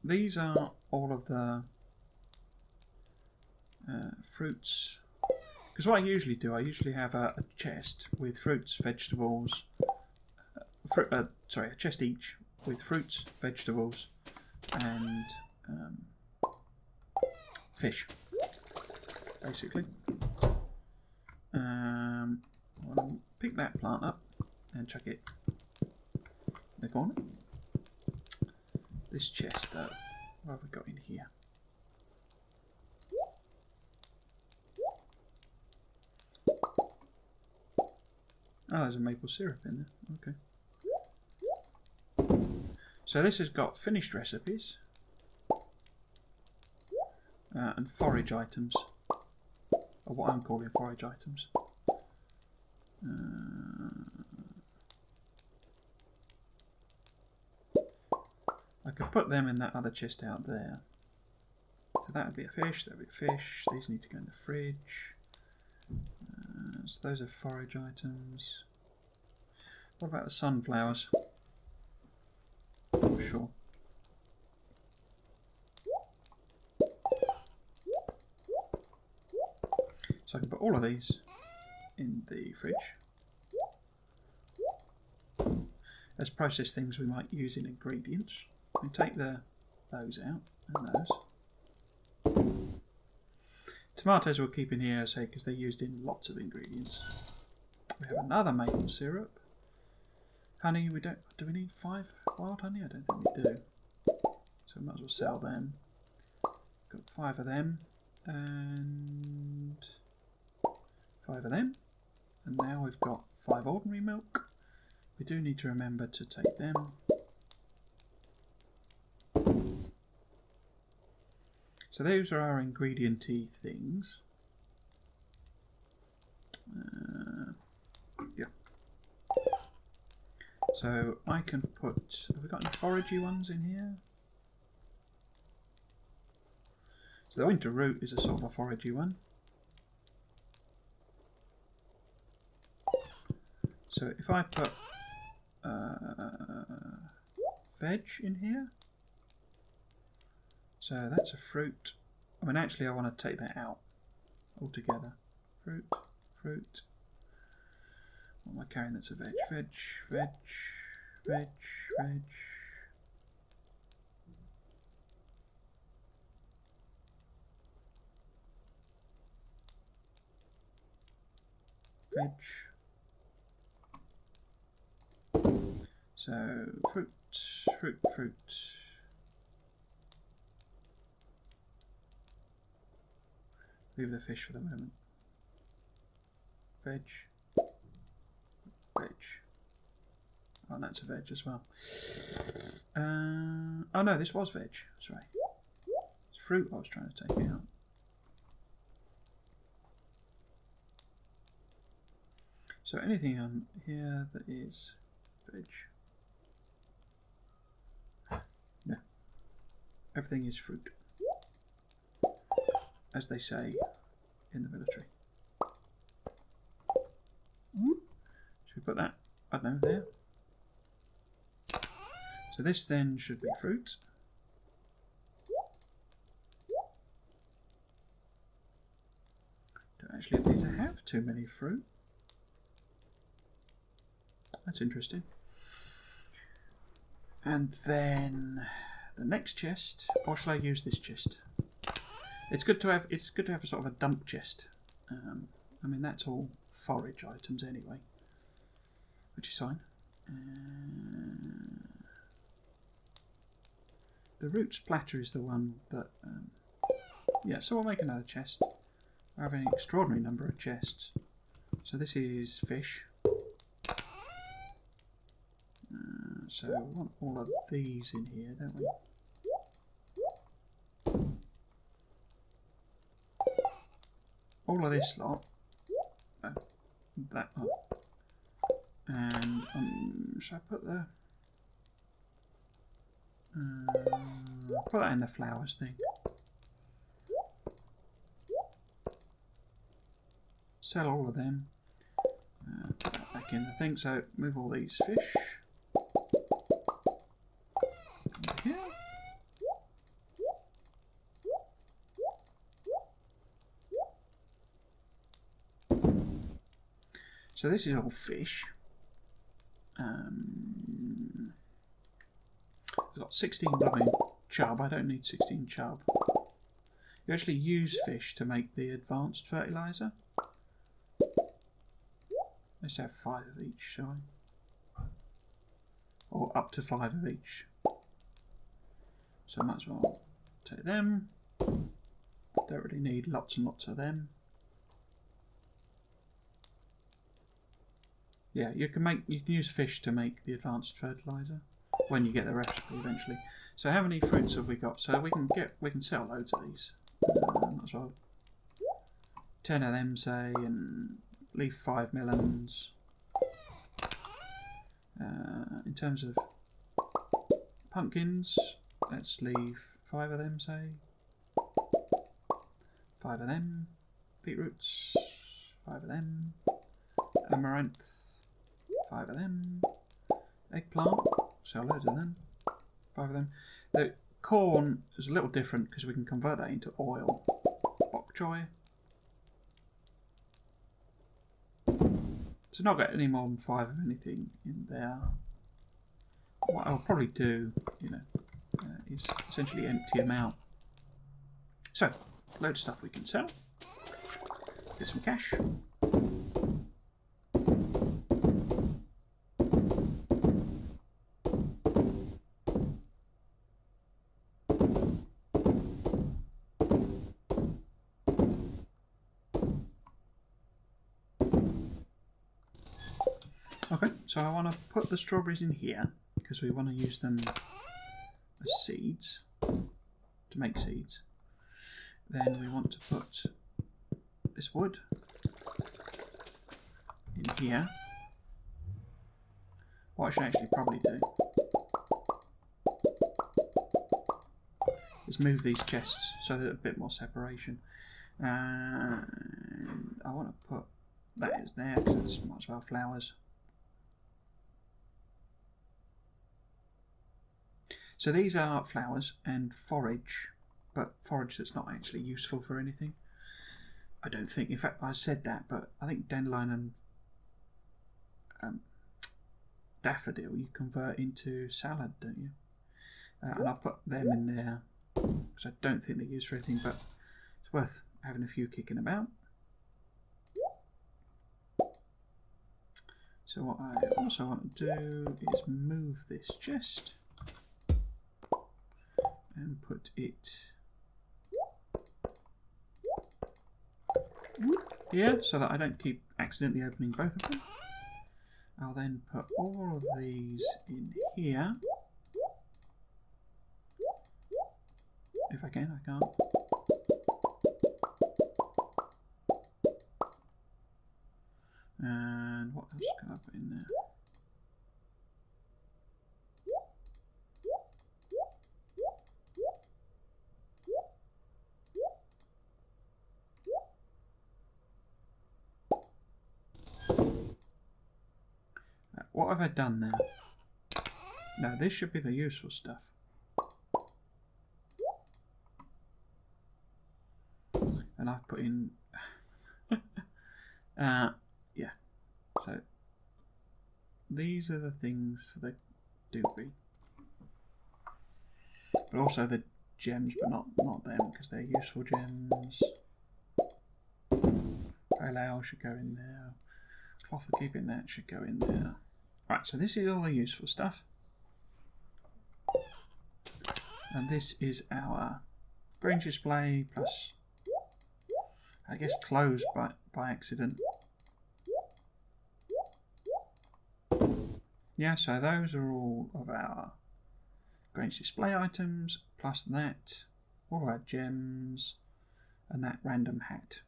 these are all of the fruits. Because what I usually do, I usually have a chest with fruits, vegetables, a chest each with fruits, vegetables, and fish, basically. I'll pick that plant up and chuck it in the corner. This chest, though, what have we got in here? Oh, there's a maple syrup in there. Okay. So this has got finished recipes and forage items, or what I'm calling forage items. I could put them in that other chest out there. So that would be a fish, that would be a fish. These need to go in the fridge. So those are forage items. What about the sunflowers? Not sure. So I can put all of these in the fridge. As processed things we might use in ingredients. We take those out and those. Tomatoes we'll keep in here, say, because they're used in lots of ingredients. We have another maple syrup. Honey, we don't. Do we need 5 wild honey? I don't think we do. So we might as well sell them. Got 5 of them and 5 of them. And now we've got 5 ordinary milk. We do need to remember to take them. So those are our ingredient-y things. Yeah. So I can put... Have we got any foragey ones in here? So the winter root is a sort of a foragey one. So if I put veg in here, so that's a fruit. I mean, actually, I want to take that out altogether. Fruit, fruit. What am I carrying that's a veg? Veg, veg, veg, veg. Veg. So, fruit, fruit, fruit. Leave the fish for the moment. Veg. Veg. Oh, and that's a veg as well. Oh no, this was veg. Sorry. It's fruit I was trying to take out. So anything on here that is veg. No. Everything is fruit. As they say in the military. Should we put that, I don't know, there? So this then should be fruit. Don't actually appear to have too many fruit. That's interesting. And then the next chest, or shall I use this chest? It's good to have a sort of a dump chest. I mean, that's all forage items anyway, which is fine. The roots platter is the one that yeah, so we'll make another chest. I have an extraordinary number of chests. So this is fish. So we want all of these in here, don't we? All of this lot that on. And should I put the... put that in the flowers thing. Sell all of them. Put that back in the thing. So move all these fish. Over here. So this is all fish. I've got 16 blooming chub. I don't need 16 chub. You actually use fish to make the advanced fertilizer. Let's have 5 of each, shall I? Or up to 5 of each. So I might as well take them. Don't really need lots and lots of them. Yeah, you can use fish to make the advanced fertilizer when you get the recipe eventually. So how many fruits have we got? So we can sell loads of these. Might as well 10 of them, say, and leave 5 melons. In terms of pumpkins, let's leave 5 of them, say. 5 of them. Beetroots, 5 of them. Amaranth, 5 of them. Eggplant, sell loads of them. 5 of them. The corn is a little different because we can convert that into oil. Bok choy. So not got any more than 5 of anything in there. What I'll probably do, is essentially empty them out. So, load of stuff we can sell. Get some cash. Okay, so I want to put the strawberries in here because we want to use them as seeds, to make seeds. Then we want to put this wood in here. What I should actually probably do is move these chests so there's a bit more separation. And I want to put that is there because it's might as well flowers. So these are flowers and forage, but forage that's not actually useful for anything. I don't think. In fact, I said that, but I think dandelion and daffodil you convert into salad, don't you? And I'll put them in there because I don't think they're used for anything, but it's worth having a few kicking about. So what I also want to do is move this chest and put it here so that I don't keep accidentally opening both of them. I'll then put all of these in here. If I can, I can't. And what else can I put in there? What have I done now? Now this should be the useful stuff. And I've put in yeah. So these are the things for the dooby. But also the gems, but not them because they're useful gems. Pale ale should go in there. Cloth for keeping that should go in there. Right, so this is all the useful stuff. And this is our range display plus, I guess, closed by accident. Yeah, so those are all of our range display items, plus that, all of our gems, and that random hat.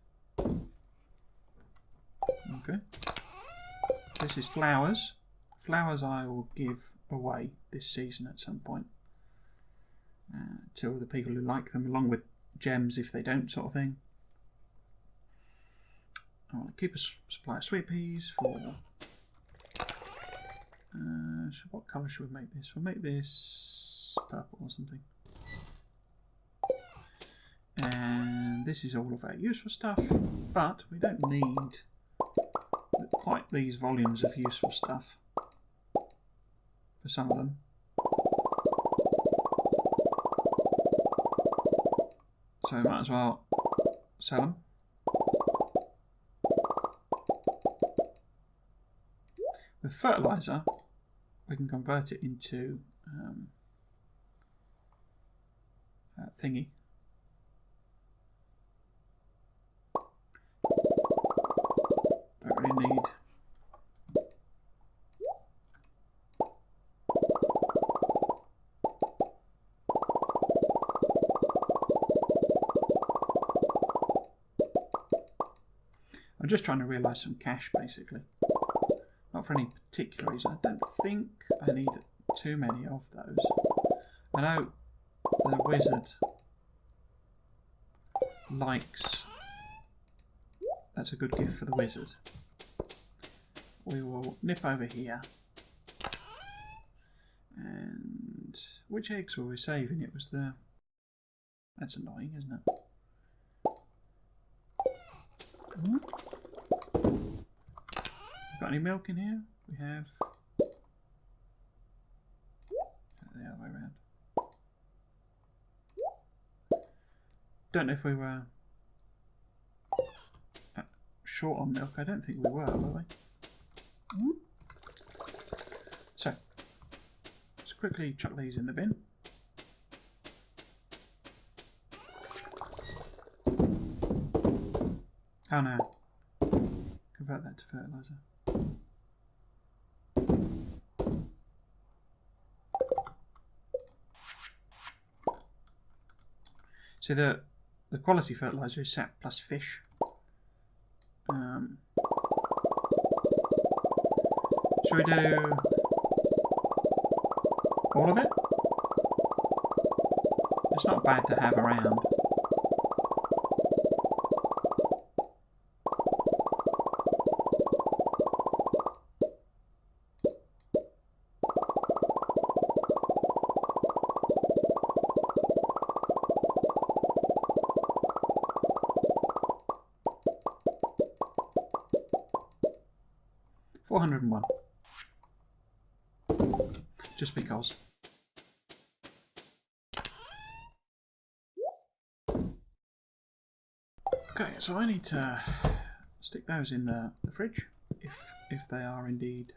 Okay. This is flowers. Flowers I will give away this season at some point to the people who like them, along with gems if they don't, sort of thing. I want to keep a supply of sweet peas for... what colour should we make this? We'll make this purple or something. And this is all of our useful stuff, but we don't need quite these volumes of useful stuff for some of them. So we might as well sell them. With fertiliser, we can convert it into thingy. Don't really need. I'm just trying to realise some cash, basically. Not for any particular reason. I don't think I need too many of those. I know the wizard likes... That's a good gift for the wizard. We will nip over here. And which eggs were we saving? It was the... That's annoying, isn't it? Got any milk in here? We have the other way around. Don't know if we were short on milk. I don't think we were we? So let's quickly chuck these in the bin. How now? Convert that to fertiliser. So the quality fertiliser is sap plus fish. Should we do all of it? It's not bad to have around. $401. Just because. Okay, so I need to stick those in the fridge, if they are indeed.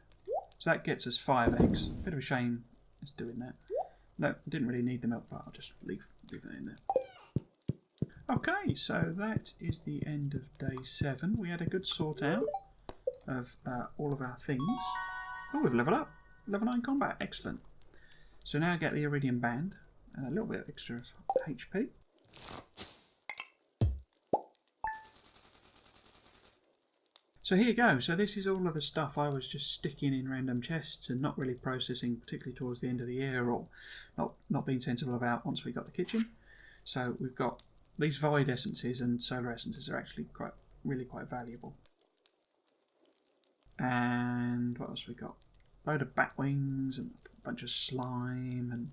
So that gets us 5 eggs. Bit of a shame it's doing that. No, didn't really need the milk, but I'll just leave that in there. Okay, so that is the end of day 7. We had a good sort out of all of our things. Oh, we've leveled up. Level 9 combat, excellent. So now I get the Iridium Band and a little bit of extra HP. So here you go. So this is all of the stuff I was just sticking in random chests and not really processing, particularly towards the end of the year, or not being sensible about once we got the kitchen. So we've got these void essences and solar essences are actually really quite valuable. And what else we got? A load of bat wings and a bunch of slime and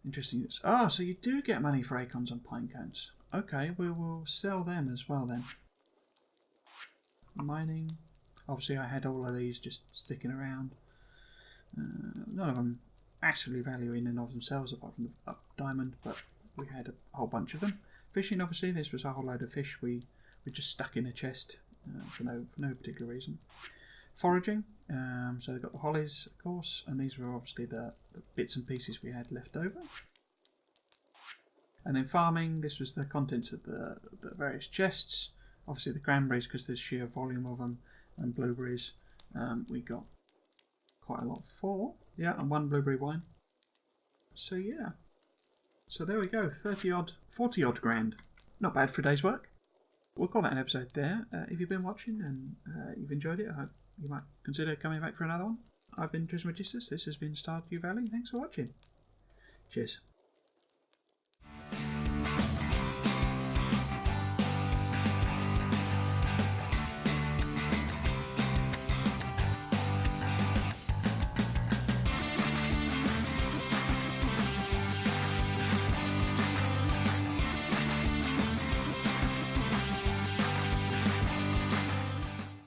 interesting. Oh, so you do get money for acorns and pine cones. Okay, we will sell them as well then. Mining. Obviously I had all of these just sticking around. None of them massively valuing in of themselves apart from the diamond, but we had a whole bunch of them. Fishing, obviously, this was a whole load of fish we just stuck in a chest for no particular reason. Foraging, so they've got the hollies, of course, and these were obviously the bits and pieces we had left over. And then farming, this was the contents of the various chests. Obviously the cranberries, because there's sheer volume of them, and blueberries, we got quite a lot for. Yeah, and 1 blueberry wine. So yeah. So there we go, 40 odd grand. Not bad for a day's work. we'll call that an episode there. If you've been watching and you've enjoyed it, I hope you might consider coming back for another one. I've been Tuesday GMT. This has been Stardew Valley. Thanks for watching. Cheers.